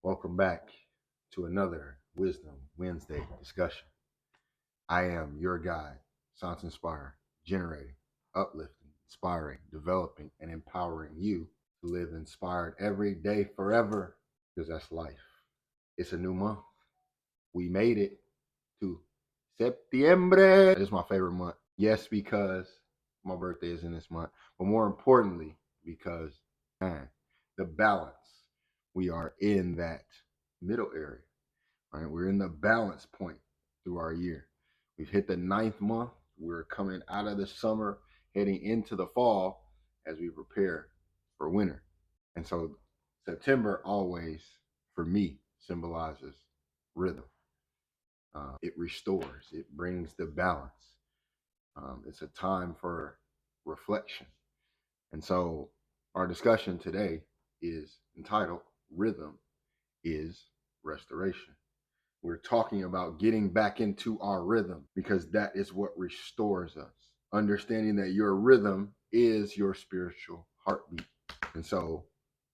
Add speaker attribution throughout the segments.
Speaker 1: Welcome back to another Wisdom Wednesday discussion. I am your guide, Nspired, generating, uplifting, inspiring, developing, and empowering you to live inspired every day forever because that's life. It's a new month. We made it to Septiembre. It's my favorite month. Yes, because my birthday is in this month, but more importantly, because man, the balance. We are in that middle area, right? We're in the balance point through our year. We've hit the ninth month. We're coming out of the summer, heading into the fall as we prepare for winter. And so September always, for me, symbolizes rhythm. It restores, it brings the balance. It's a time for reflection. And so our discussion today is entitled Rhythm is Restoration. We're talking about getting back into our rhythm because that is what restores us. Understanding that your rhythm is your spiritual heartbeat. And so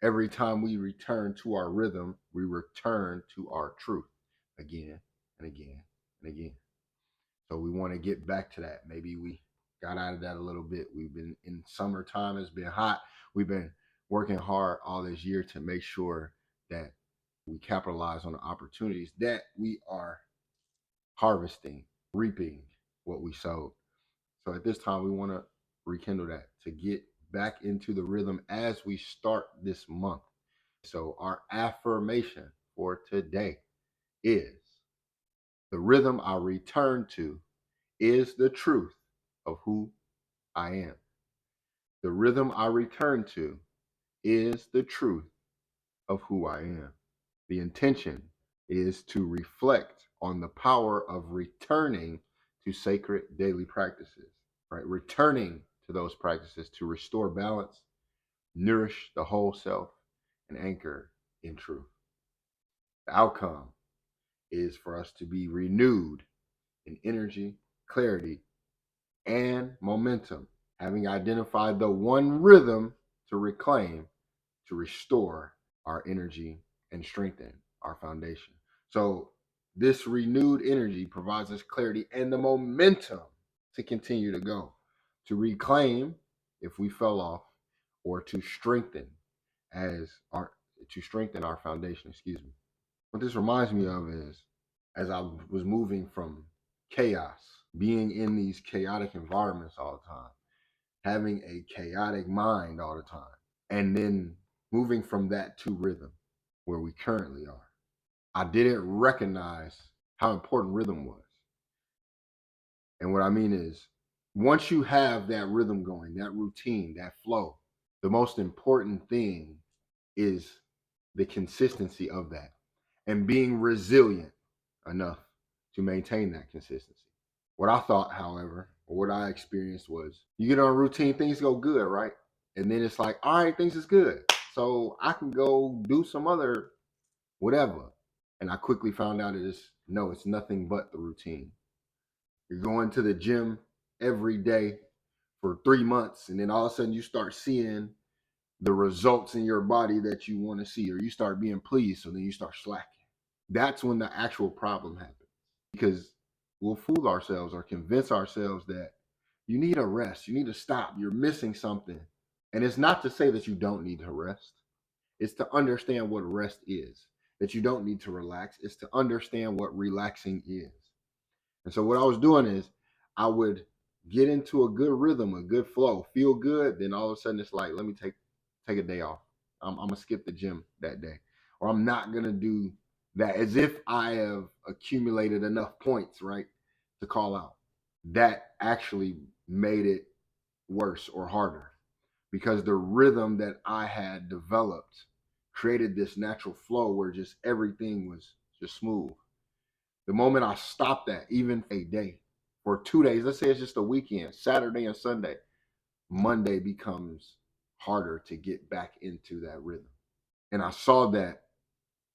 Speaker 1: every time we return to our rhythm, we return to our truth again and again and again. So we want to get back to that. Maybe we got out of that a little bit. We've been in summertime, it's been hot. We've been working hard all this year to make sure that we capitalize on the opportunities that we are harvesting, reaping what we sowed. So at this time, we want to rekindle that to get back into the rhythm as we start this month. So our affirmation for today is the rhythm I return to is the truth of who I am. The rhythm I return to is the truth of who I am. The intention is to reflect on the power of returning to sacred daily practices, right? Returning to those practices to restore balance, nourish the whole self, and anchor in truth. The outcome is for us to be renewed in energy, clarity, and momentum, having identified the one rhythm to reclaim, to restore our energy and strengthen our foundation. So, this renewed energy provides us clarity and the momentum to continue to go, to reclaim if we fell off, or to strengthen as our to strengthen our foundation. Excuse me. What this reminds me of is as I was moving from chaos, being in these chaotic environments all the time, having a chaotic mind all the time, and then moving from that to rhythm where we currently are. I didn't recognize how important rhythm was. And what I mean is, once you have that rhythm going, that routine, that flow, the most important thing is the consistency of that and being resilient enough to maintain that consistency. What I thought, however, or what I experienced was you get on a routine, things go good, right? And then it's like, all right, things is good. So I can go do some other whatever. And I quickly found out it's nothing but the routine. You're going to the gym every day for 3 months, and then all of a sudden you start seeing the results in your body that you want to see, or you start being pleased, so then you start slacking. That's when the actual problem happens because we'll fool ourselves or convince ourselves that you need a rest, you need to stop, you're missing something. And it's not to say that you don't need to rest, it's to understand what rest is, that you don't need to relax, it's to understand what relaxing is. And so, what I was doing is I would get into a good rhythm, a good flow, feel good. Then all of a sudden, it's like, let me take a day off. I'm gonna skip the gym that day, or I'm not gonna do that, as if I have accumulated enough points, right, to call out. That actually made it worse or harder because the rhythm that I had developed created this natural flow where just everything was just smooth. The moment I stopped that, even a day for 2 days, let's say it's just a weekend, Saturday and Sunday, Monday becomes harder to get back into that rhythm. And I saw that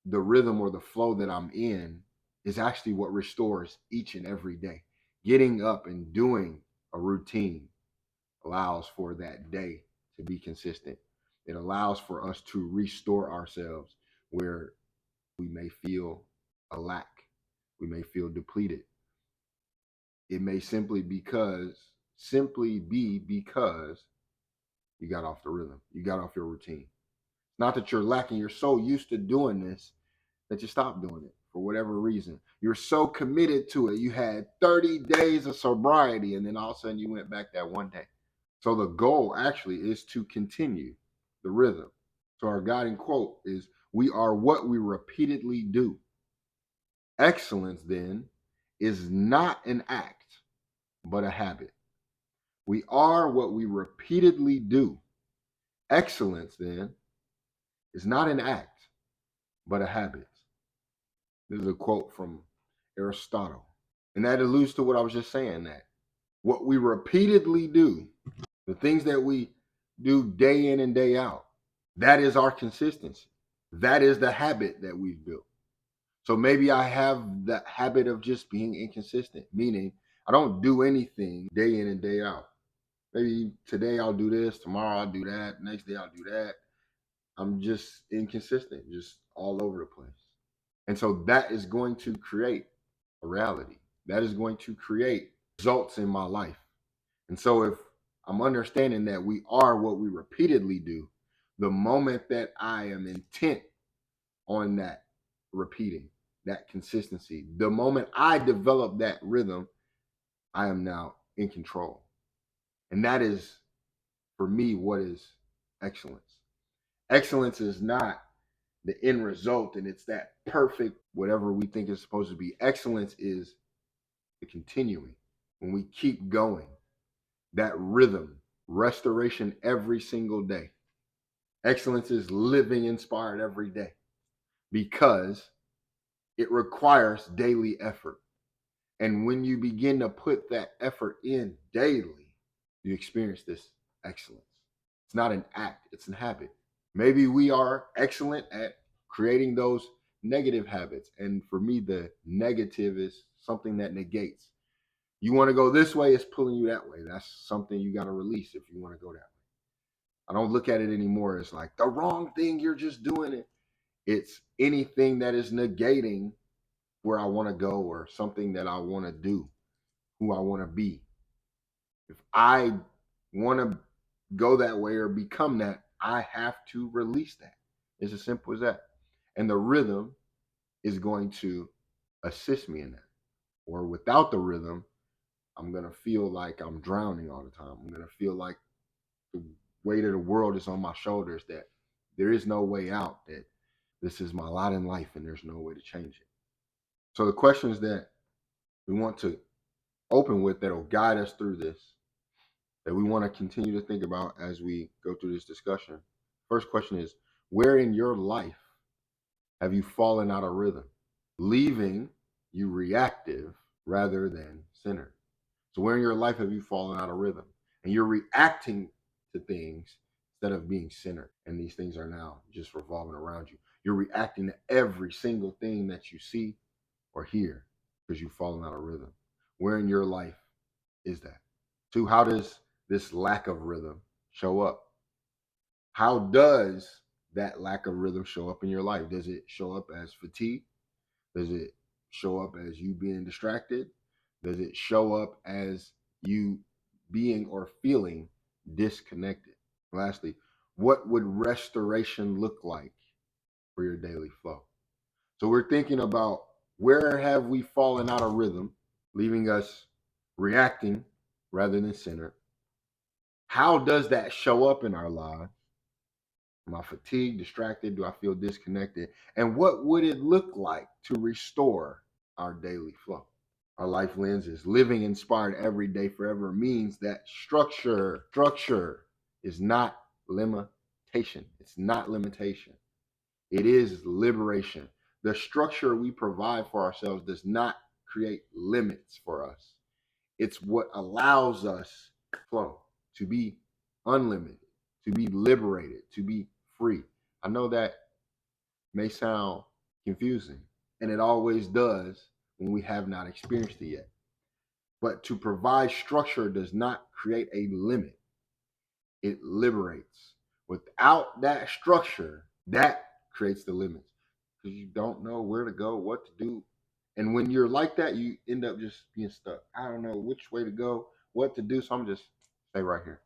Speaker 1: the rhythm or the flow that I'm in is actually what restores each and every day. Getting up and doing a routine allows for that day to be consistent. It allows for us to restore ourselves where we may feel a lack. We may feel depleted. It may simply be because you got off the rhythm. You got off your routine. Not that you're lacking. You're so used to doing this that you stopped doing it for whatever reason. You're so committed to it. You had 30 days of sobriety, and then all of a sudden you went back that one day. So the goal actually is to continue the rhythm. So our guiding quote is, "We are what we repeatedly do." Excellence, then, is not an act, but a habit. We are what we repeatedly do. Excellence, then, is not an act, but a habit. This is a quote from Aristotle. And that alludes to what I was just saying, that what we repeatedly do, the things that we do day in and day out, that is our consistency. That is the habit that we've built. So maybe I have the habit of just being inconsistent, meaning I don't do anything day in and day out. Maybe today I'll do this, tomorrow I'll do that, next day I'll do that. I'm just inconsistent, just all over the place. And so that is going to create a reality. That is going to create results in my life. And so if I'm understanding that we are what we repeatedly do, the moment that I am intent on that repeating, that consistency, the moment I develop that rhythm, I am now in control. And that is, for me, what is excellence. Excellence is not the end result and it's that perfect whatever we think is supposed to be. Excellence is the continuing. When we keep going, that rhythm, restoration every single day. Excellence is living inspired every day because it requires daily effort. And when you begin to put that effort in daily, you experience this excellence. It's not an act, it's a habit. Maybe we are excellent at creating those negative habits. And for me, the negative is something that negates. You want to go this way, it's pulling you that way. That's something you got to release if you want to go that way. I don't look at it anymore as like the wrong thing, you're just doing it. It's anything that is negating where I want to go or something that I want to do, who I want to be. If I want to go that way or become that, I have to release that. It's as simple as that. And the rhythm is going to assist me in that. Or without the rhythm, I'm going to feel like I'm drowning all the time. I'm going to feel like the weight of the world is on my shoulders, that there is no way out, that this is my lot in life and there's no way to change it. So the questions that we want to open with that will guide us through this, that we want to continue to think about as we go through this discussion. First question is, where in your life have you fallen out of rhythm, leaving you reactive rather than centered? So where in your life have you fallen out of rhythm and you're reacting to things instead of being centered? And these things are now just revolving around you. You're reacting to every single thing that you see or hear because you've fallen out of rhythm. Where in your life is that? Two, how does this lack of rhythm show up? How does that lack of rhythm show up in your life? Does it show up as fatigue? Does it show up as you being distracted? Does it show up as you being or feeling disconnected? Lastly, what would restoration look like for your daily flow? So we're thinking about, where have we fallen out of rhythm, leaving us reacting rather than centered? How does that show up in our lives? Am I fatigued, distracted? Do I feel disconnected? And what would it look like to restore our daily flow? Our life lens is living inspired every day forever means that structure is not limitation. It's not limitation. It is liberation. The structure we provide for ourselves does not create limits for us. It's what allows us to flow, to be unlimited, to be liberated, to be free. I know that may sound confusing, and it always does when we have not experienced it yet. But to provide structure does not create a limit, it liberates. Without that structure, that creates the limits. because you don't know where to go, what to do. And when you're like that, you end up just being stuck. I don't know which way to go, what to do. So I'm just stay right here.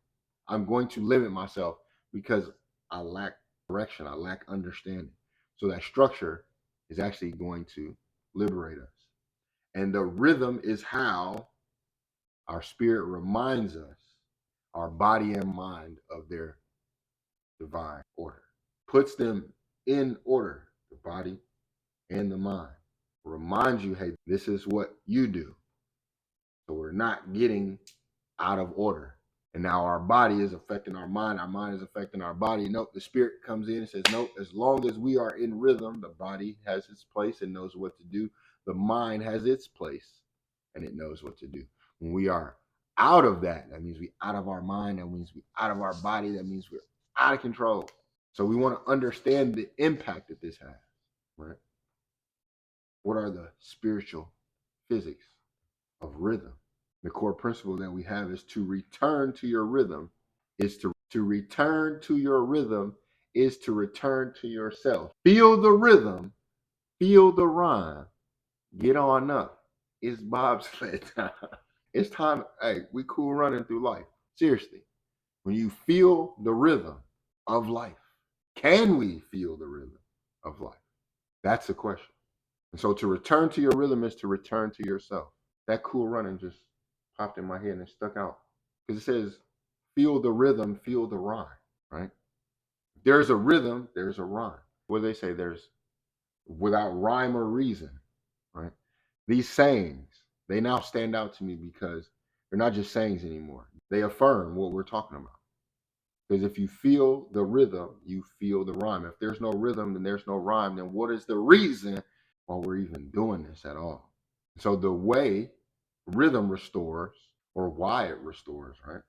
Speaker 1: I'm going to limit myself because I lack direction, I lack understanding. So that structure is actually going to liberate us. And the rhythm is how our spirit reminds us, our body and mind, of their divine order, puts them in order, the body and the mind. Reminds you, hey, this is what you do. So we're not getting out of order. And now our body is affecting our mind is affecting our body. Nope, the spirit comes in and says, nope, as long as we are in rhythm, the body has its place and knows what to do. The mind has its place and it knows what to do. When we are out of that, that means we out of our mind, that means we out of our body, that means we're out of control. So we want to understand the impact that this has, right? What are the spiritual physics of rhythm? The core principle that we have is to return to your rhythm, is to return to your rhythm, is to return to yourself. Feel the rhythm, feel the rhyme, get on up. It's bobsled time. It's time. Hey, we cool running through life. Seriously, when you feel the rhythm of life, can we feel the rhythm of life? That's the question. And so to return to your rhythm is to return to yourself. That cool running just popped in my head and it stuck out because it says, feel the rhythm, feel the rhyme, right? There's a rhythm, there's a rhyme. What do they say? There's without rhyme or reason, right? These sayings, they now stand out to me because they're not just sayings anymore. They affirm what we're talking about. Because if you feel the rhythm, you feel the rhyme. If there's no rhythm, then there's no rhyme. Then what is the reason why we're even doing this at all? So the way rhythm restores, or why it restores, right?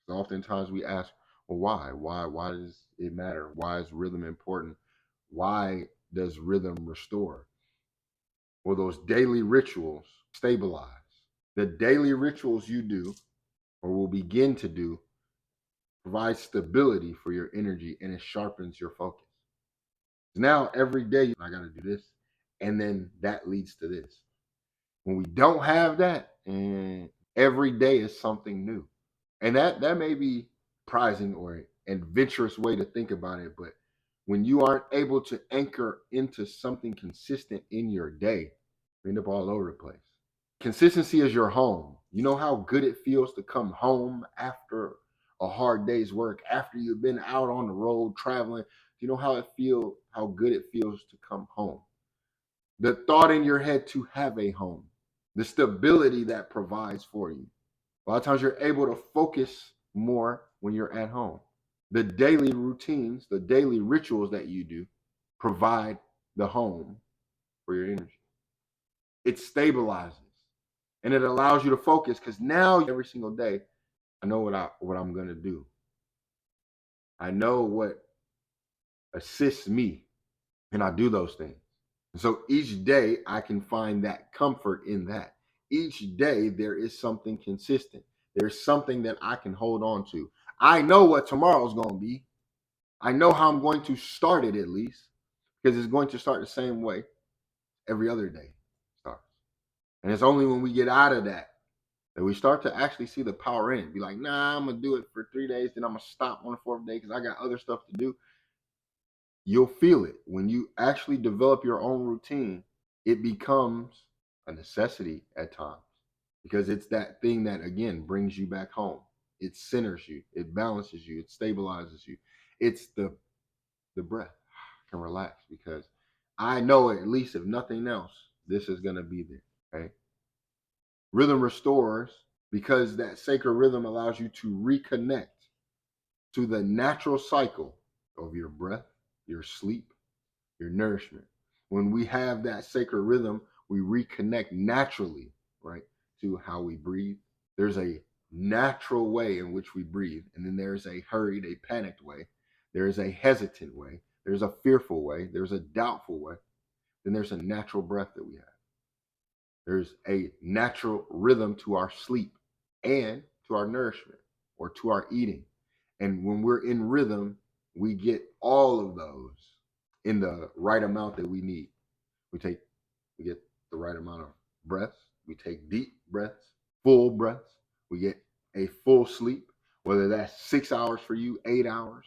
Speaker 1: So oftentimes we ask, well, why? Why does it matter? Why is rhythm important? Why does rhythm restore? Well, those daily rituals stabilize. The daily rituals you do or will begin to do provides stability for your energy and it sharpens your focus. Now, every day, I got to do this. And then that leads to this. When we don't have that, and every day is something new. And that may be surprising or an adventurous way to think about it. But when you aren't able to anchor into something consistent in your day, you end up all over the place. Consistency is your home. You know how good it feels to come home after a hard day's work, after you've been out on the road traveling. You know how good it feels to come home. The thought in your head to have a home, the stability that provides for you. A lot of times you're able to focus more when you're at home. The daily routines, the daily rituals that you do provide the home for your energy. It stabilizes and it allows you to focus because now every single day, I know what I'm gonna do. I know what assists me, and I do those things. And so each day I can find that comfort in that. Each day there is something consistent. There's something that I can hold on to. I know what tomorrow's gonna be. I know how I'm going to start it at least, because it's going to start the same way every other day starts. And it's only when we get out of that we start to actually see the power in it. Be like, nah, I'm gonna do it for 3 days, then I'm gonna stop on the fourth day because I got other stuff to do. You'll feel it when you actually develop your own routine. It becomes a necessity at times because it's that thing that again brings you back home. It centers you, it balances you, it stabilizes you. It's the breath. I can relax because I know at least if nothing else, this is gonna be there. Okay. Rhythm restores because that sacred rhythm allows you to reconnect to the natural cycle of your breath, your sleep, your nourishment. When we have that sacred rhythm, we reconnect naturally, right, to how we breathe. There's a natural way in which we breathe, and then there's a hurried, a panicked way. There's a hesitant way. There's a fearful way. There's a doubtful way. Then there's a natural breath that we have. There's a natural rhythm to our sleep and to our nourishment or to our eating. And when we're in rhythm, we get all of those in the right amount that we need. We get the right amount of breaths. We take deep breaths, full breaths. We get a full sleep, whether that's 6 hours for you, 8 hours.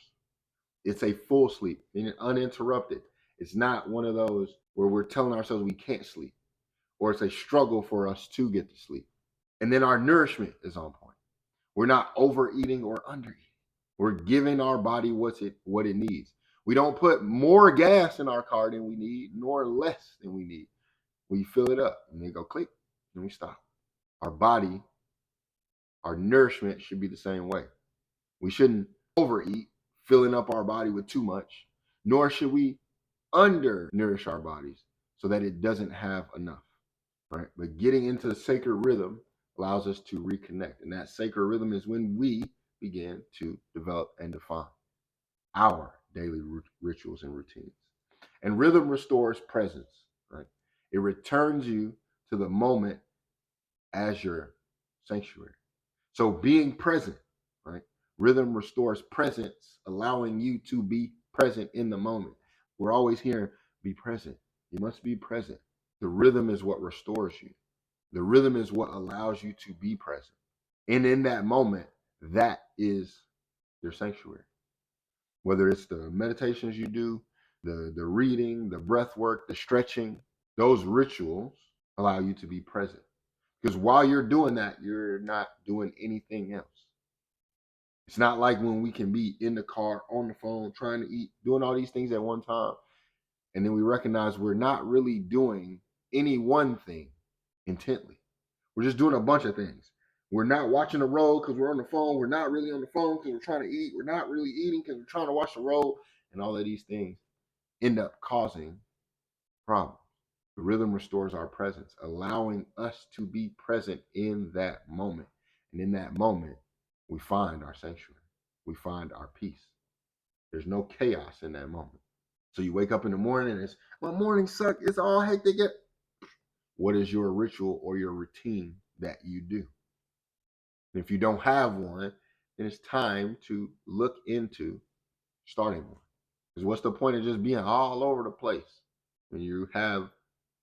Speaker 1: It's a full sleep, meaning uninterrupted. It's not one of those where we're telling ourselves we can't sleep, or it's a struggle for us to get to sleep. And then our nourishment is on point. We're not overeating or undereating. We're giving our body what it needs. We don't put more gas in our car than we need, nor less than we need. We fill it up and then go click, and we stop. Our body, our nourishment should be the same way. We shouldn't overeat, filling up our body with too much, nor should we undernourish our bodies so that it doesn't have enough. Right? But getting into the sacred rhythm allows us to reconnect. And that sacred rhythm is when we begin to develop and define our daily rituals and routines. And rhythm restores presence, right? It returns you to the moment as your sanctuary. So being present, right? Rhythm restores presence, allowing you to be present in the moment. We're always hearing, be present. You must be present. The rhythm is what restores you. The rhythm is what allows you to be present. And in that moment, that is your sanctuary. Whether it's the meditations you do, the reading, the breath work, the stretching, those rituals allow you to be present. Because while you're doing that, you're not doing anything else. It's not like when we can be in the car, on the phone, trying to eat, doing all these things at one time. And then we recognize we're not really doing any one thing intently. We're just doing a bunch of things. We're not watching the road because we're on the phone. We're not really on the phone because we're trying to eat. We're not really eating because we're trying to watch the road. And all of these things end up causing problems. The rhythm restores our presence, allowing us to be present in that moment. And in that moment, we find our sanctuary. We find our peace. There's no chaos in that moment. So you wake up in the morning and it's, my morning suck. It's all hectic. What is your ritual or your routine that you do? And if you don't have one, then it's time to look into starting one. Because what's the point of just being all over the place when you have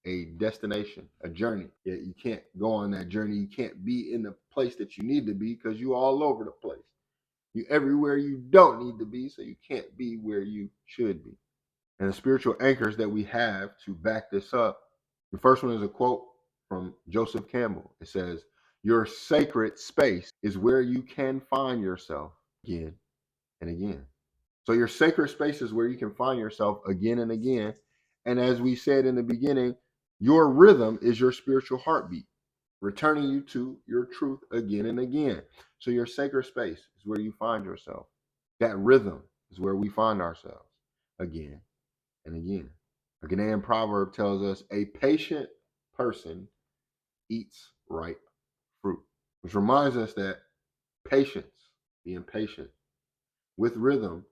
Speaker 1: a destination, a journey? Yet you can't go on that journey. You can't be in the place that you need to be because you're all over the place. You're everywhere you don't need to be, so you can't be where you should be. And the spiritual anchors that we have to back this up, the first one is a quote from Joseph Campbell. It says, your sacred space is where you can find yourself again and again. So your sacred space is where you can find yourself again and again. And as we said in the beginning, your rhythm is your spiritual heartbeat, returning you to your truth again and again. So your sacred space is where you find yourself. That rhythm is where we find ourselves again and again. A Ghanaian proverb tells us a patient person eats ripe fruit, which reminds us that patience, being patient with rhythm,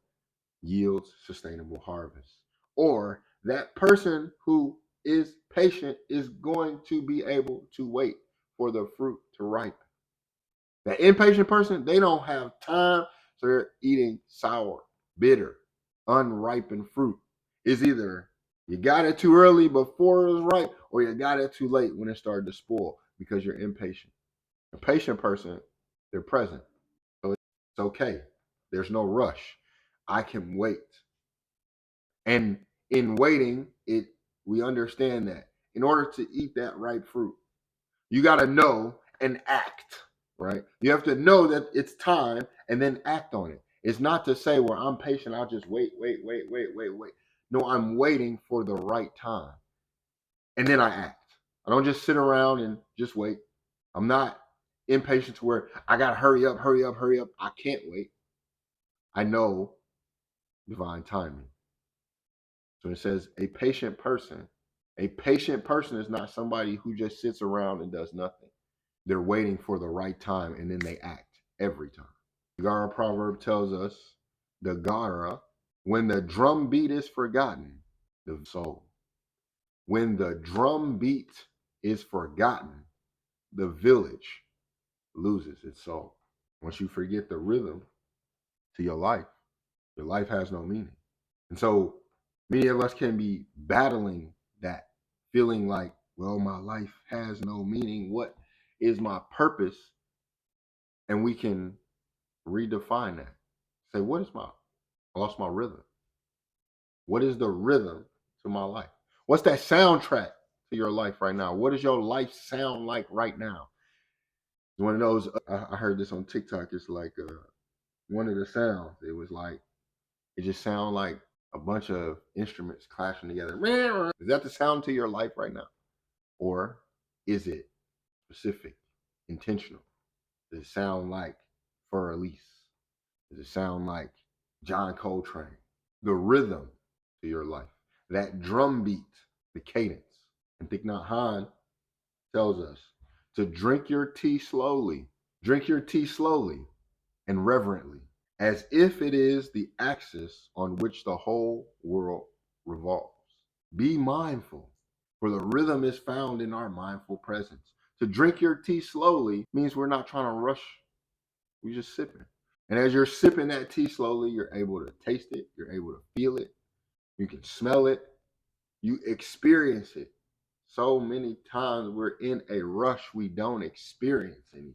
Speaker 1: yields sustainable harvest. Or that person who is patient is going to be able to wait for the fruit to ripen. That impatient person, they don't have time, so they're eating sour, bitter, unripened fruit. It's either you got it too early before it was ripe, or you got it too late when it started to spoil because you're impatient. A patient person, they're present. So it's okay. There's no rush. I can wait. And in waiting, we understand that in order to eat that ripe fruit, you got to know and act, right? You have to know that it's time and then act on it. It's not to say, well, I'm patient, I'll just wait. No, I'm waiting for the right time. And then I act. I don't just sit around and just wait. I'm not impatient to where I got to hurry up. I can't wait. I know divine timing. So it says a patient person. A patient person is not somebody who just sits around and does nothing. They're waiting for the right time and then they act every time. The Gara proverb tells us, the Gara, when the drum beat is forgotten, the soul. When the drum beat is forgotten, the village loses its soul. Once you forget the rhythm to your life has no meaning. And so Many of us can be battling that, feeling like, well, my life has no meaning. What is my purpose? And we can redefine that. Say, what is I lost my rhythm. What is the rhythm to my life? What's that soundtrack to your life right now? What does your life sound like right now? One of those, I heard this on TikTok. It's like one of the sounds. It was like, it just sounded like a bunch of instruments clashing together. Is that the sound to your life right now? Or is it specific, intentional? Does it sound like Fur Elise? Does it sound like John Coltrane? The rhythm to your life, that drum beat, the cadence. And Thich Nhat Hanh tells us to drink your tea slowly. Drink your tea slowly and reverently, as if it is the axis on which the whole world revolves. Be mindful, for the rhythm is found in our mindful presence. To drink your tea slowly means we're not trying to rush, we're just sipping. And as you're sipping that tea slowly, you're able to taste it, you're able to feel it, you can smell it, you experience it. So many times we're in a rush, we don't experience anything.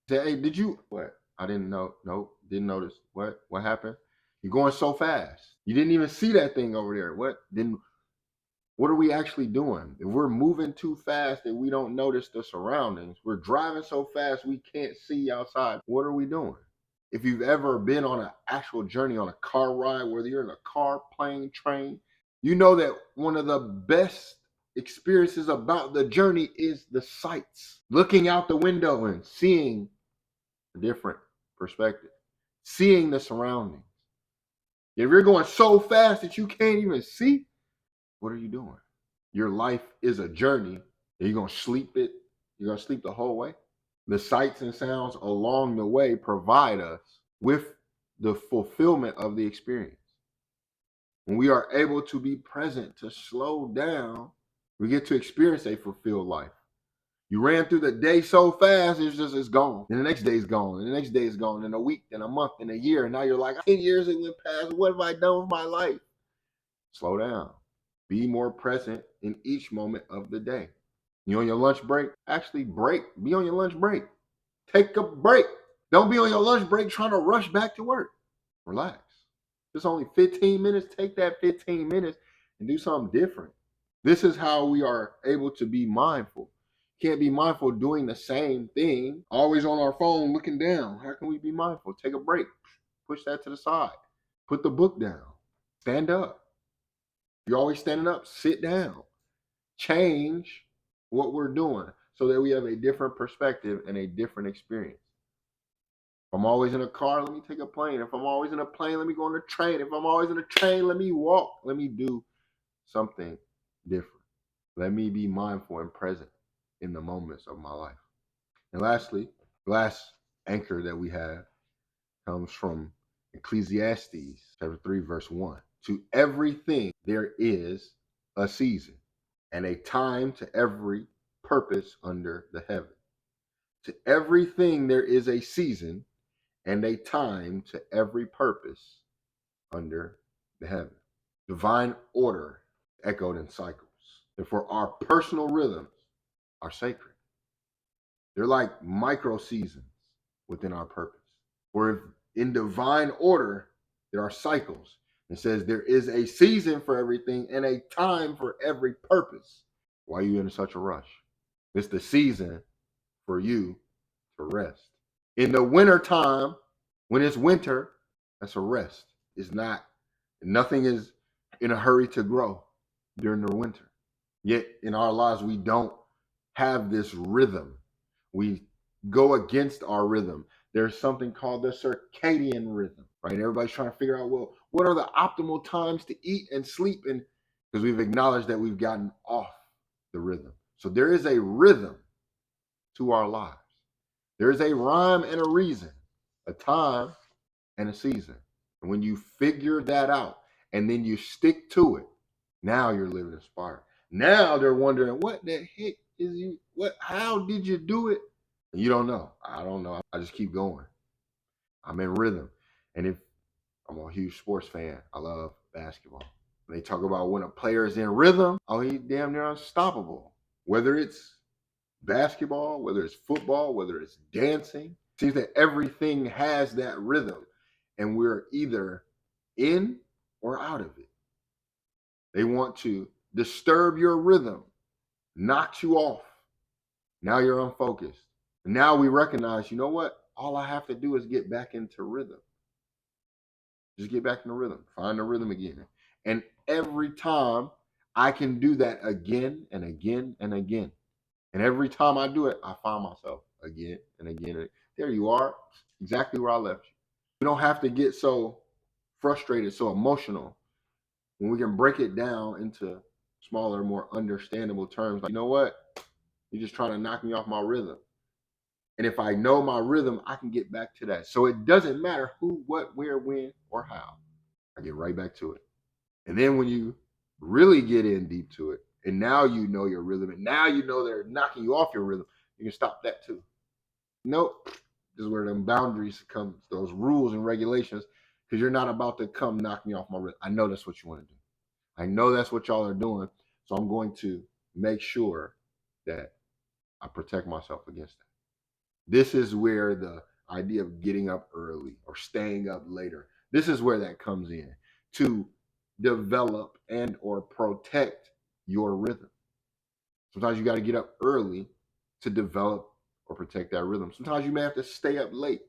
Speaker 1: Say, hey, did you what? I didn't know. Nope, didn't notice. What happened? You're going so fast. You didn't even see that thing over there. What are we actually doing? If we're moving too fast and we don't notice the surroundings, we're driving so fast we can't see outside. What are we doing? If you've ever been on an actual journey on a car ride, whether you're in a car, plane, train, you know that one of the best experiences about the journey is the sights. Looking out the window and seeing a different perspective, seeing the surroundings. If you're going so fast that you can't even see, what are you doing? Your life is a journey. Are you going to sleep it? You're going to sleep the whole way? The sights and sounds along the way provide us with the fulfillment of the experience. When we are able to be present, to slow down, we get to experience a fulfilled life. You ran through the day so fast, it's gone. And the next day is gone. And the next day is gone. And a week, and a month, and a year. And now you're like, 10 years it went past. What have I done with my life? Slow down. Be more present in each moment of the day. You on your lunch break? Actually break. Be on your lunch break. Take a break. Don't be on your lunch break trying to rush back to work. Relax. It's only 15 minutes. Take that 15 minutes and do something different. This is how we are able to be mindful. Can't be mindful doing the same thing, always on our phone looking down. How can we be mindful? Take a break. Push that to the side. Put the book down. Stand up. You're always standing up. Sit down. Change what we're doing so that we have a different perspective and a different experience. If I'm always in a car, let me take a plane. If I'm always in a plane, let me go on a train. If I'm always in a train, let me walk. Let me do something different. Let me be mindful and present in the moments of my life. And lastly, last anchor that we have comes from Ecclesiastes chapter 3, verse 1. To everything there is a season and a time to every purpose under the heaven. To everything there is a season and a time to every purpose under the heaven. Divine order echoed in cycles. And for our personal rhythms are sacred. They're like micro seasons within our purpose. For in divine order, there are cycles. It says there is a season for everything and a time for every purpose. Why are you in such a rush? It's the season for you to rest. In the winter time, when it's winter, that's a rest. It's not, nothing is in a hurry to grow during the winter. Yet in our lives, we don't have this rhythm. We go against our rhythm. There's something called the circadian rhythm, right? Everybody's trying to figure out, well, what are the optimal times to eat and sleep? And because we've acknowledged that we've gotten off the rhythm. So there is a rhythm to our lives. There is a rhyme and a reason, a time and a season. And when you figure that out and then you stick to it, now you're living inspired. Now they're wondering, what the heck is you, how did you do it? And you don't know. I don't know. I just keep going. I'm in rhythm. And if I'm a huge sports fan, I love basketball. When they talk about when a player is in rhythm, oh, he's damn near unstoppable. Whether it's basketball, whether it's football, whether it's dancing, it seems that everything has that rhythm, and we're either in or out of it. They want to disturb your rhythm, knock you off. Now you're unfocused. Now we recognize, you know what? All I have to do is get back into rhythm. Just get back in the rhythm, find the rhythm again. And every time I can do that again and again and again. And every time I do it, I find myself again and again. There you are, exactly where I left you. We don't have to get so frustrated, so emotional when we can break it down into smaller, more understandable terms. Like, you know what? You're just trying to knock me off my rhythm. And if I know my rhythm, I can get back to that. So it doesn't matter who, what, where, when, or how. I get right back to it. And then when you really get in deep to it, and now you know your rhythm, and now you know they're knocking you off your rhythm, you can stop that too. Nope. This is where them boundaries come, those rules and regulations, because you're not about to come knock me off my rhythm. I know that's what you want to do. I know that's what y'all are doing. So I'm going to make sure that I protect myself against that. This is where the idea of getting up early or staying up later, this is where that comes in, to develop and or protect your rhythm. Sometimes you got to get up early to develop or protect that rhythm. Sometimes you may have to stay up late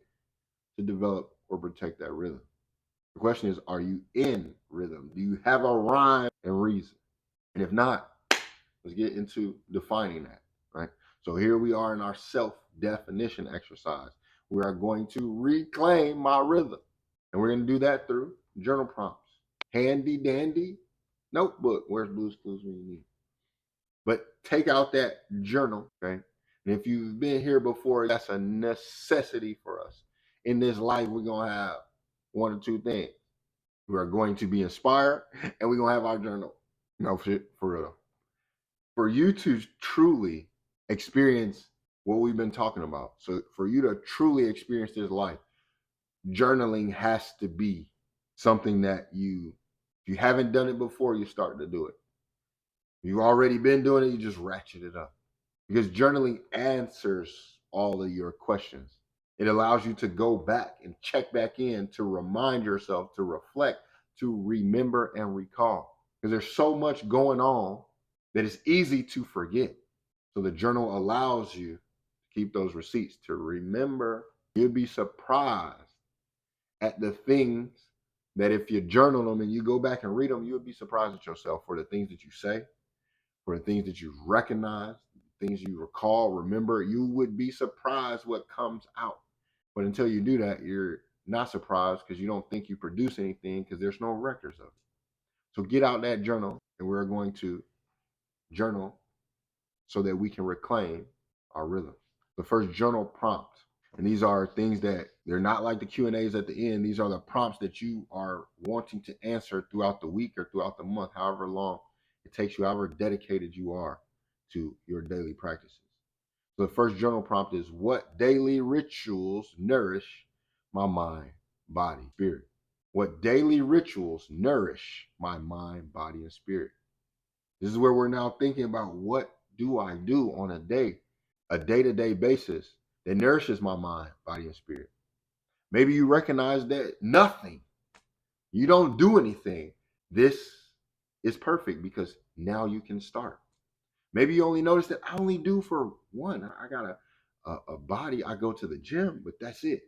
Speaker 1: to develop or protect that rhythm. The question is, are you in rhythm? Do you have a rhyme and reason? And if not, let's get into defining that, right? So here we are in our self-definition exercise. We are going to reclaim my rhythm. And we're going to do that through journal prompts. Handy dandy notebook. Where's Blue's Clues when you need it? But take out that journal, okay? And if you've been here before, that's a necessity for us. In this life, we're going to have one or two things. We are going to be inspired, and we're going to have our journal. No shit, for real. For you to truly experience what we've been talking about, so for you to truly experience this life, journaling has to be something that if you haven't done it before, you start to do it. You've already been doing it, you just ratchet it up. Because journaling answers all of your questions. It allows you to go back and check back in, to remind yourself, to reflect, to remember and recall. Because there's so much going on that it's easy to forget. So the journal allows you to keep those receipts, to remember. You'll be surprised at the things that if you journal them and you go back and read them, you'll be surprised at yourself for the things that you say, for the things that you recognize, things you recall, remember. You would be surprised what comes out. But until you do that, you're not surprised because you don't think you produce anything because there's no records of it. So get out that journal, and we're going to journal so that we can reclaim our rhythm. The first journal prompt, and these are things that they're not like the Q&As at the end. These are the prompts that you are wanting to answer throughout the week or throughout the month, however long it takes you, however dedicated you are to your daily practices. So the first journal prompt is, what daily rituals nourish my mind, body, spirit? What daily rituals nourish my mind, body, and spirit? This is where we're now thinking about, what do I do on a day-to-day basis that nourishes my mind, body, and spirit? Maybe you recognize that nothing, you don't do anything. This is perfect because now you can start. Maybe you only notice that I only do for one. I got a body, I go to the gym, but that's it.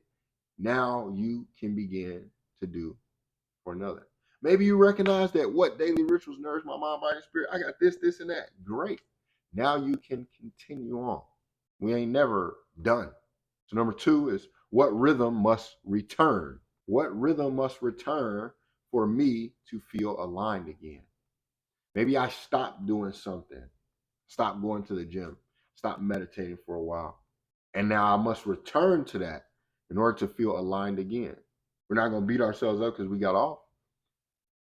Speaker 1: Now you can begin to do for another. Maybe you recognize that, what daily rituals nourish my mind, body, and spirit? I got this, and that. Great. Now you can continue on. We ain't never done. So number 2 is, what rhythm must return? What rhythm must return for me to feel aligned again? Maybe I stopped doing something, stopped going to the gym, stopped meditating for a while. And now I must return to that in order to feel aligned again. We're not going to beat ourselves up because we got off.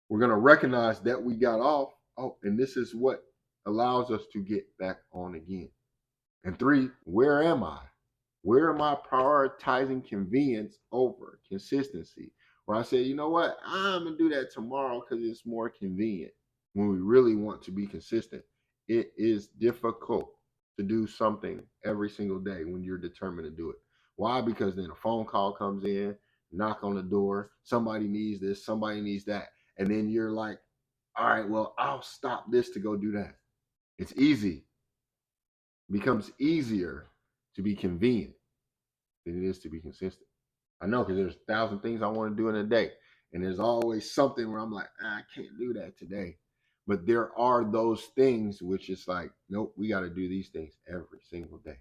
Speaker 1: We're going to recognize that we got off. Oh, and this is what allows us to get back on again. And 3, where am I? Where am I prioritizing convenience over consistency? where I say, you know what, I'm gonna do that tomorrow because it's more convenient. When we really want to be consistent, it is difficult to do something every single day when you're determined to do it. Why? Because then a phone call comes in, knock on the door, somebody needs this, somebody needs that. And then you're like, all right, well, I'll stop this to go do that. It's easy. It becomes easier to be convenient than it is to be consistent. I know because there's 1,000 things I want to do in a day. And there's always something where I'm like, I can't do that today. But there are those things which is like, nope, we got to do these things every single day,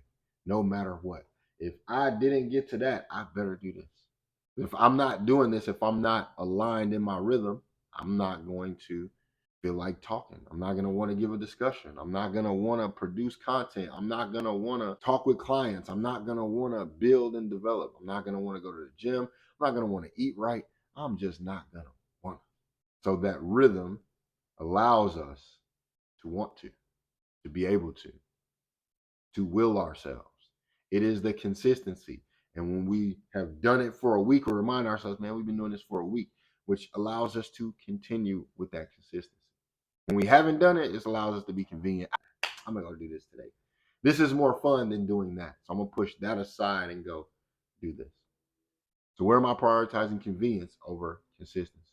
Speaker 1: no matter what. If I didn't get to that, I better do this. If I'm not doing this, if I'm not aligned in my rhythm, I'm not going to feel like talking. I'm not going to want to give a discussion. I'm not going to want to produce content. I'm not going to want to talk with clients. I'm not going to want to build and develop. I'm not going to want to go to the gym. I'm not going to want to eat right. I'm just not going to want to. So that rhythm allows us to want to be able to will ourselves. It is the consistency. And when we have done it for a week, we remind ourselves, man, we've been doing this for a week, which allows us to continue with that consistency. When we haven't done it, it allows us to be convenient. I'm not going to do this today. This is more fun than doing that. So I'm going to push that aside and go do this. So where am I prioritizing convenience over consistency?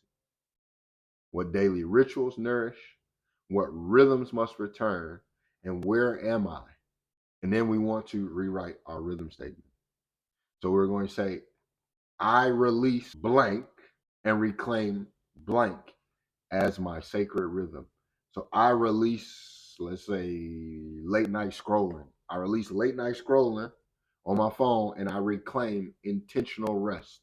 Speaker 1: What daily rituals nourish? What rhythms must return? And where am I? And then we want to rewrite our rhythm statement. So we're going to say, I release blank and reclaim blank as my sacred rhythm. So I release, let's say, late night scrolling. I release late night scrolling on my phone and I reclaim intentional rest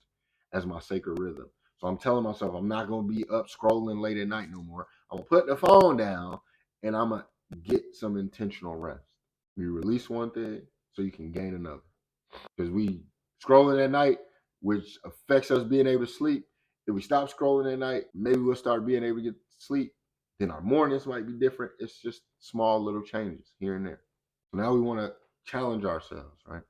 Speaker 1: as my sacred rhythm. So I'm telling myself I'm not going to be up scrolling late at night no more. I'm going to put the phone down and I'm going to get some intentional rest. You release one thing so you can gain another. Because we scrolling at night, which affects us being able to sleep. If we stop scrolling at night, maybe we'll start being able to get sleep. Then our mornings might be different. It's just small little changes here and there. So now we want to challenge ourselves, right?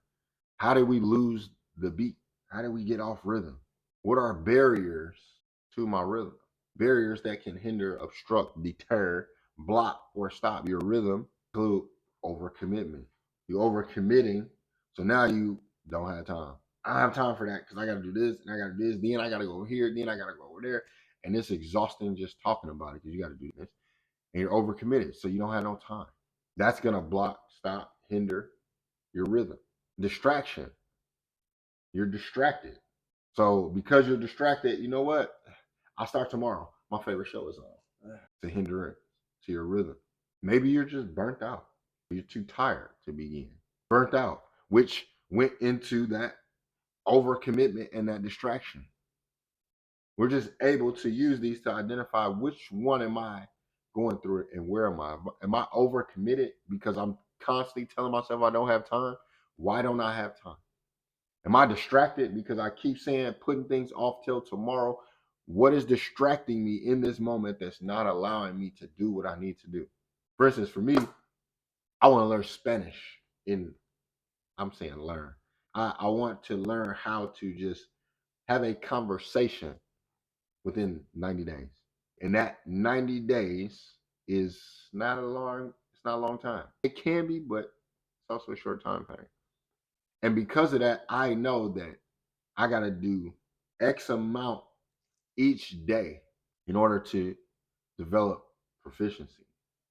Speaker 1: How did we lose the beat? How did we get off rhythm? What are barriers to my rhythm? Barriers that can hinder, obstruct, deter, block, or stop your rhythm include overcommitment. You're overcommitting, so now you don't have time. I don't have time for that because I got to do this and I got to do this. Then I got to go over here. Then I got to go over there. And it's exhausting just talking about it because you got to do this. And you're overcommitted, so you don't have no time. That's going to block, stop, hinder your rhythm. Distraction. You're distracted. So because you're distracted, you know what? I'll start tomorrow. My favorite show is on. To hinder it to your rhythm. Maybe you're just burnt out. You're too tired to begin. Burnt out, which went into that overcommitment and that distraction. We're just able to use these to identify which one am I going through it and where am I? Am I overcommitted because I'm constantly telling myself I don't have time? Why don't I have time? Am I distracted because I keep saying putting things off till tomorrow? What is distracting me in this moment that's not allowing me to do what I need to do? For instance, for me, I want to learn Spanish I'm saying learn. I want to learn how to just have a conversation within 90 days. And that 90 days is it's not a long time. It can be, but it's also a short time frame. And because of that, I know that I got to do X amount each day in order to develop proficiency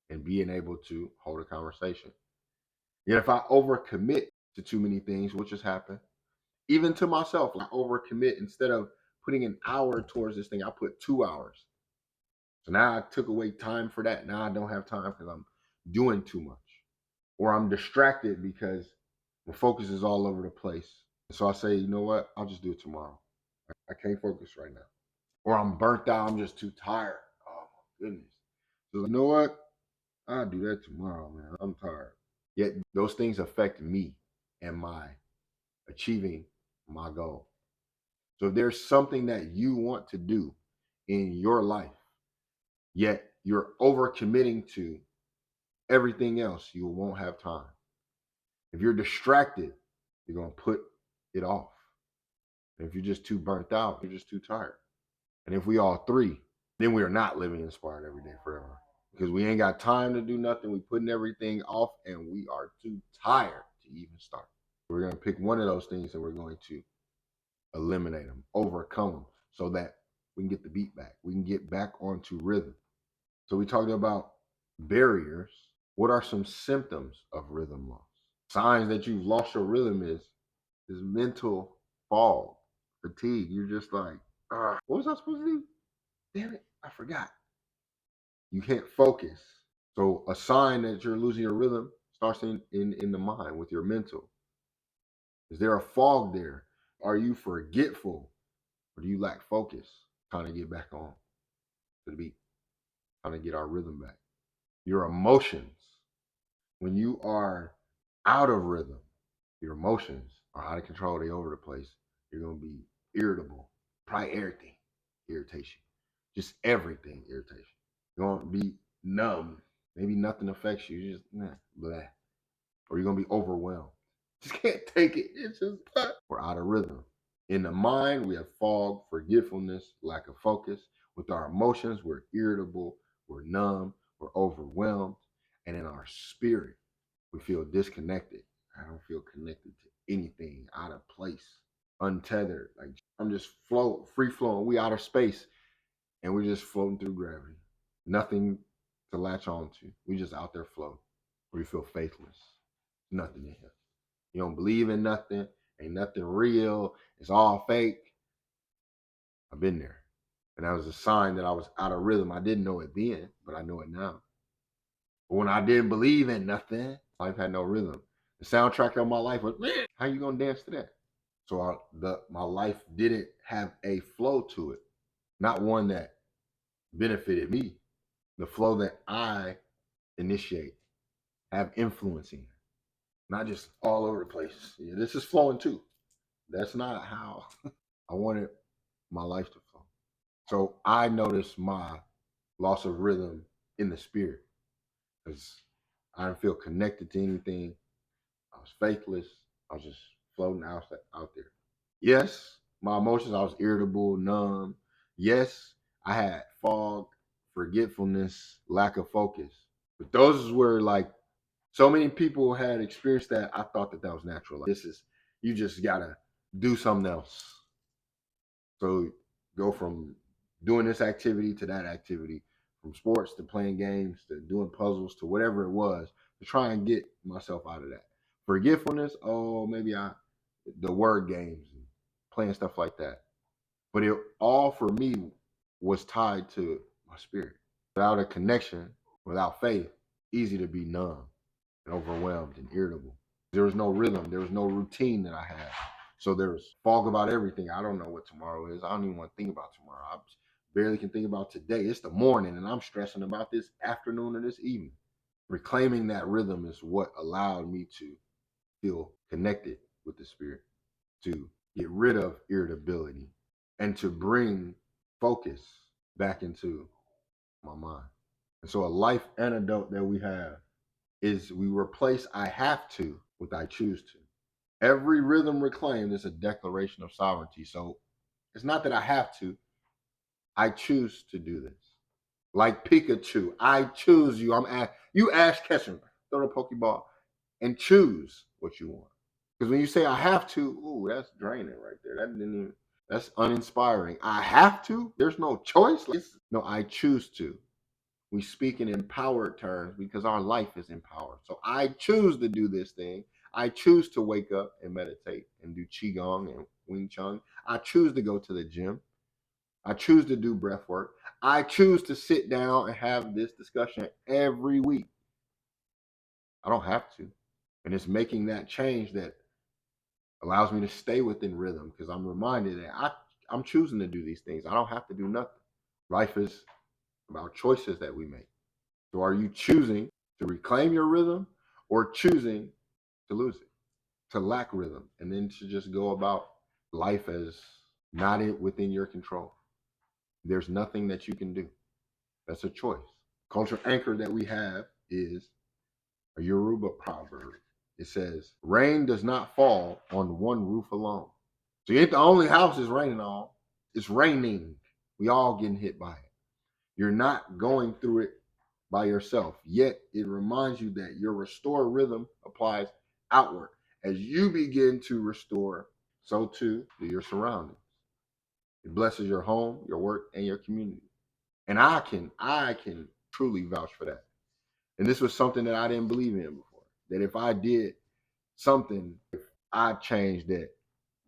Speaker 1: and being able to hold a conversation. Yet if I overcommit to too many things, which has happened, even to myself, I overcommit. Instead of putting an hour towards this thing, I put 2 hours. So now I took away time for that. Now I don't have time because I'm doing too much. Or I'm distracted because my focus is all over the place. So I say, you know what? I'll just do it tomorrow. I can't focus right now. Or I'm burnt out. I'm just too tired. Oh my goodness. So you know what? I'll do that tomorrow, man. I'm tired. Yet those things affect me and my achieving my goal. So if there's something that you want to do in your life, yet you're overcommitting to everything else, you won't have time. If you're distracted, you're going to put it off. And if you're just too burnt out, you're just too tired. And if we all three, then we are not living inspired every day forever. Because we ain't got time to do nothing. We putting everything off and we are too tired to even start. We're going to pick one of those things and we're going to eliminate them, overcome them, so that we can get the beat back. We can get back onto rhythm. So we talked about barriers. What are some symptoms of rhythm loss? Signs that you've lost your rhythm is mental fog, fatigue. You're just like, what was I supposed to do? Damn it, I forgot. You can't focus. So a sign that you're losing your rhythm starts in the mind with your mental. Is there a fog there? Are you forgetful? Or do you lack focus? Trying to get back on to the beat, trying to get our rhythm back. Your emotions. When you are out of rhythm, your emotions are out of control, they over the place. You're gonna be irritable, probably everything, irritation. Just everything irritation. You're gonna be numb. Maybe nothing affects you. You just blah. Or you're gonna be overwhelmed. Just can't take it. It's just we're out of rhythm. In the mind, we have fog, forgetfulness, lack of focus. With our emotions, we're irritable, we're numb, we're overwhelmed. And in our spirit, we feel disconnected. I don't feel connected to anything, out of place, untethered. Like I'm just free flowing. We out of space and we're just floating through gravity. Nothing to latch on to. We just out there floating. We feel faithless. Nothing in here. You don't believe in nothing. Ain't nothing real. It's all fake. I've been there. And that was a sign that I was out of rhythm. I didn't know it then, but I know it now. But when I didn't believe in nothing, life had no rhythm. The soundtrack of my life was, man, how you gonna dance to that? So my life didn't have a flow to it. Not one that benefited me. The flow that I initiate, have influence in. Not just all over the place. Yeah, this is flowing too. That's not how I wanted my life to flow. So I noticed my loss of rhythm in the spirit because I didn't feel connected to anything. I was faithless. I was just floating out there. Yes, my emotions, I was irritable, numb. Yes, I had fog, forgetfulness, lack of focus. But those were like, so many people had experienced that. I thought that was natural. Like, you just gotta do something else. So go from doing this activity to that activity, from sports to playing games to doing puzzles to whatever it was, to try and get myself out of that. Forgetfulness, maybe the word games and playing stuff like that. But it all for me was tied to my spirit. Without a connection, without faith, easy to be numb and overwhelmed and irritable. There was no rhythm. There was no routine that I had. So there's fog about everything. I don't know what tomorrow is. I don't even want to think about tomorrow. I barely can think about today. It's the morning and I'm stressing about this afternoon or this evening. Reclaiming that rhythm is what allowed me to feel connected with the spirit, to get rid of irritability, and to bring focus back into my mind. And so a life antidote that we have is we replace I have to with I choose to. Every rhythm reclaimed is a declaration of sovereignty. So it's not that I have to, I choose to do this. Like Pikachu, I choose you. You Ash Ketchum, throw the Pokeball and choose what you want. Because when you say I have to, ooh, that's draining right there. That's uninspiring. I have to? There's no choice. No, I choose to. We speak in empowered terms because our life is empowered. So I choose to do this thing. I choose to wake up and meditate and do Qigong and Wing Chun. I choose to go to the gym. I choose to do breath work. I choose to sit down and have this discussion every week. I don't have to. And it's making that change that allows me to stay within rhythm because I'm reminded that I'm choosing to do these things. I don't have to do nothing. Life is about choices that we make. So are you choosing to reclaim your rhythm or choosing to lose it, to lack rhythm, and then to just go about life as not within your control? There's nothing that you can do. That's a choice. Cultural anchor that we have is a Yoruba proverb. It says, rain does not fall on one roof alone. So you ain't the only house it's raining on. It's raining. We all getting hit by it. You're not going through it by yourself. Yet it reminds you that your restore rhythm applies outward. As you begin to restore, so too do your surroundings. It blesses your home, your work, and your community. And I can truly vouch for that. And this was something that I didn't believe in before. That if I did something, if I changed that,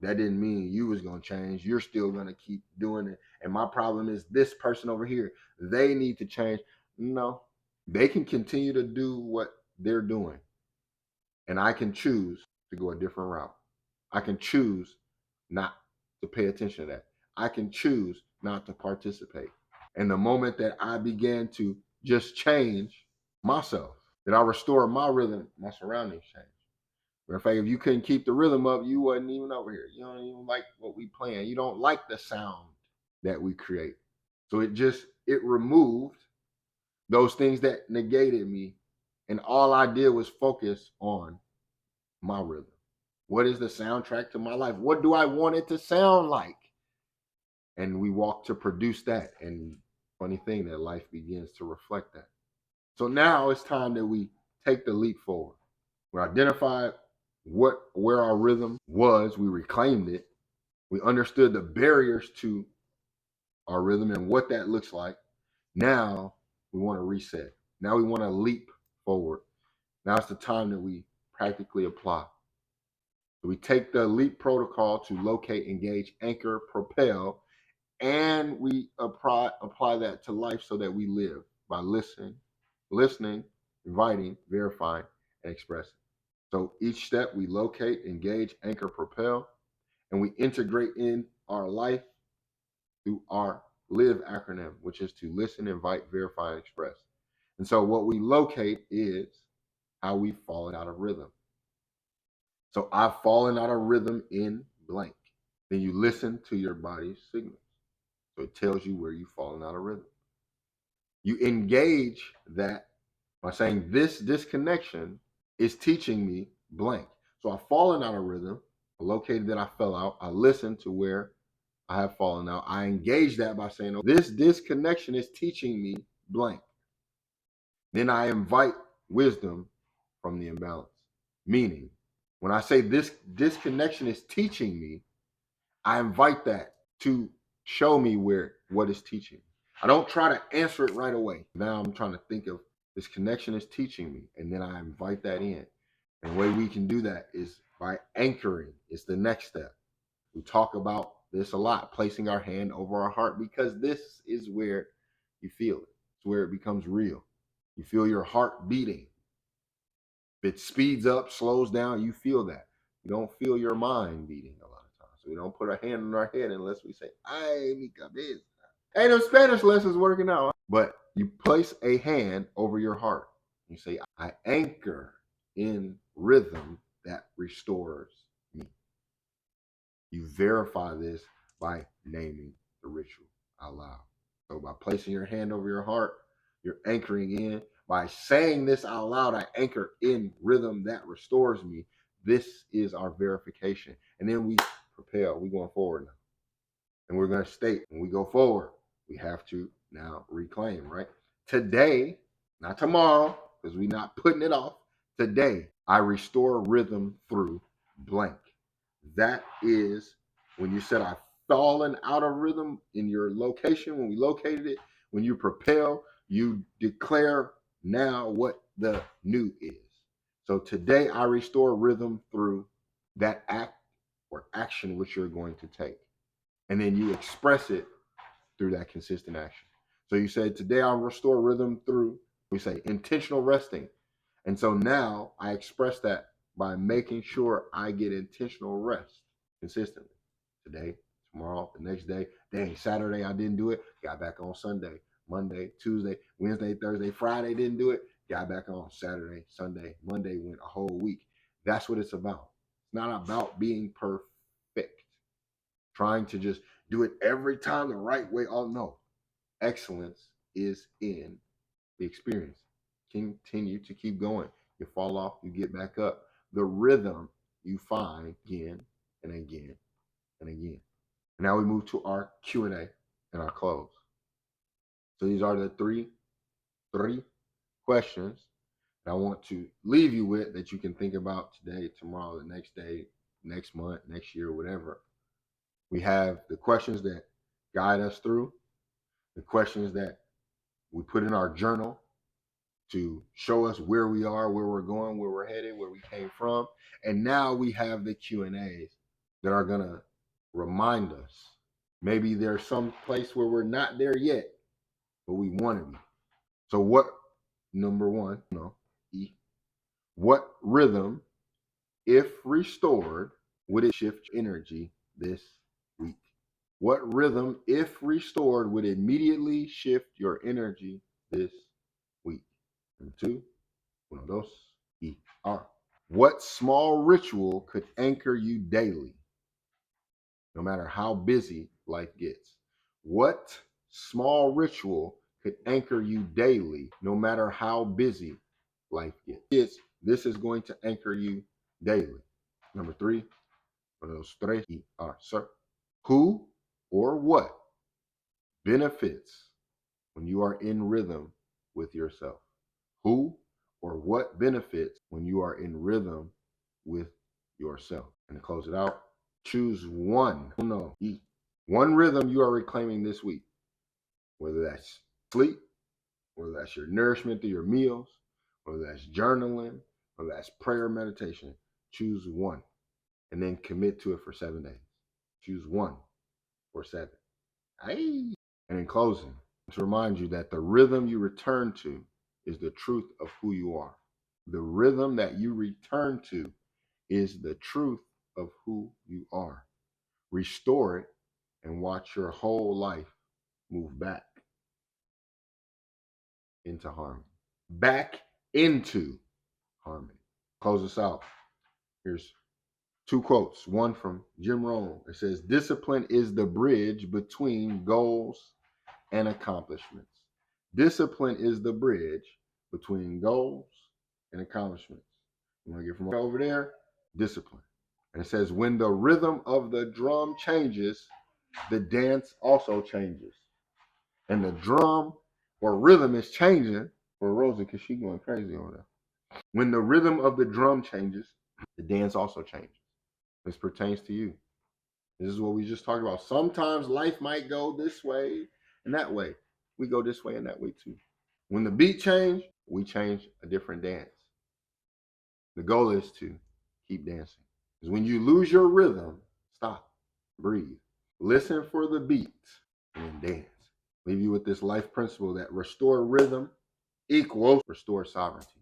Speaker 1: that didn't mean you was gonna change. You're still gonna keep doing it. And my problem is this person over here. They need to change. No, they can continue to do what they're doing. And I can choose to go a different route. I can choose not to pay attention to that. I can choose not to participate. And the moment that I began to just change myself, that I restore my rhythm, my surroundings change. Matter of fact, if you couldn't keep the rhythm up, you wasn't even over here. You don't even like what we playing. You don't like the sound that we create. So it removed those things that negated me. And all I did was focus on my rhythm. What is the soundtrack to my life? What do I want it to sound like? And we walk to produce that. And funny thing that life begins to reflect that. So now it's time that we take the leap forward. We identified where our rhythm was, we reclaimed it. We understood the barriers to our rhythm and what that looks like. Now we want to reset. Now we want to leap forward. Now it's the time that we practically apply. So we take the leap protocol to locate, engage, anchor, propel, and we apply that to life so that we live by listening, inviting, verifying, and expressing. So each step we locate, engage, anchor, propel, and we integrate in our life through our LiEF acronym, which is to listen, invite, verify, and express. And so what we locate is how we've fallen out of rhythm. So I've fallen out of rhythm in blank. Then you listen to your body's signals. So it tells you where you've fallen out of rhythm. You engage that by saying this disconnection is teaching me blank. So I've fallen out of rhythm, located that I fell out. I listened to where I have fallen out. I engage that by saying, oh, this disconnection is teaching me blank. Then I invite wisdom from the imbalance. Meaning, when I say this disconnection is teaching me, I invite that to show me what it's teaching. I don't try to answer it right away. Now I'm trying to think of this connection is teaching me, and then I invite that in. And the way we can do that is by anchoring. It's the next step. We talk about this a lot, placing our hand over our heart, because this is where you feel it. It's where it becomes real. You feel your heart beating. If it speeds up, slows down, you feel that. You don't feel your mind beating a lot of times. So we don't put our hand on our head unless we say, ay, mi cabeza. Hey, no Spanish lessons working out. But you place a hand over your heart. You say, I anchor in rhythm that restores me. You verify this by naming the ritual out loud. So by placing your hand over your heart, you're anchoring in. By saying this out loud, I anchor in rhythm that restores me. This is our verification. And then we propel. We're going forward now. And we're going to state when we go forward, we have to now reclaim, right? Today, not tomorrow, because we're not putting it off. Today, I restore rhythm through blank. That is when you said I've fallen out of rhythm in your location, when we located it, when you propel, you declare now what the new is. So today I restore rhythm through that act or action which you're going to take. And then you express it through that consistent action. So you say, today I'll restore rhythm through, we say, intentional resting. And so now I express that by making sure I get intentional rest consistently. Today, tomorrow, the next day. Dang, Saturday I didn't do it. Got back on Sunday, Monday, Tuesday, Wednesday, Thursday, Friday didn't do it. Got back on Saturday, Sunday, Monday, went a whole week. That's what it's about. It's not about being perfect. Trying to just do it every time the right way. Oh no. Excellence is in the experience. Continue to keep going. You fall off, you get back up. The rhythm you find again and again and again. Now we move to our Q&A. and I close. So these are the three questions that I want to leave you with that you can think about today, tomorrow, the next day, next month, next year, whatever. We have the questions that guide us through, the questions that we put in our journal to show us where we are, where we're going, where we're headed, where we came from. And now we have the Q&As that are going to remind us. Maybe there's some place where we're not there yet, but we want to be. So what, number one, E, what rhythm, if restored, would it shift energy this week? What rhythm, if restored, would immediately shift your energy this week? Number two, uno, dos, y, R. What small ritual could anchor you daily, no matter how busy life gets? What small ritual could anchor you daily, no matter how busy life gets? This is going to anchor you daily. Number three, uno, dos, tres, y, R, sir. Who or what benefits when you are in rhythm with yourself? Who or what benefits when you are in rhythm with yourself? And to close it out, choose one rhythm you are reclaiming this week, whether that's sleep, whether that's your nourishment through your meals, whether that's journaling, whether that's prayer, meditation. Choose one and then commit to it for 7 days. Choose one for 7. Aye. And in closing, to remind you that the rhythm you return to is the truth of who you are. The rhythm that you return to is the truth of who you are. Restore it and watch your whole life move back into harmony. Back into harmony. Close us out. Here's 2 quotes. One from Jim Rohn. It says, discipline is the bridge between goals and accomplishments. Discipline is the bridge between goals and accomplishments. You want to get from over there? Discipline. And it says, when the rhythm of the drum changes, the dance also changes. And the drum or rhythm is changing for Rosie because she's going crazy over there. When the rhythm of the drum changes, the dance also changes. This pertains to you. This is what we just talked about. Sometimes life might go this way and that way. We go this way and that way too. When the beat change, we change a different dance. The goal is to keep dancing. Because when you lose your rhythm, stop, breathe, listen for the beat, and then dance. Leave you with this life principle that restore rhythm equals restore sovereignty.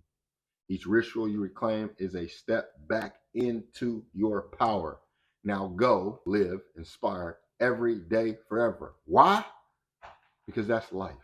Speaker 1: Each ritual you reclaim is a step back into your power. Now go, live, inspire every day forever. Why? Because that's life.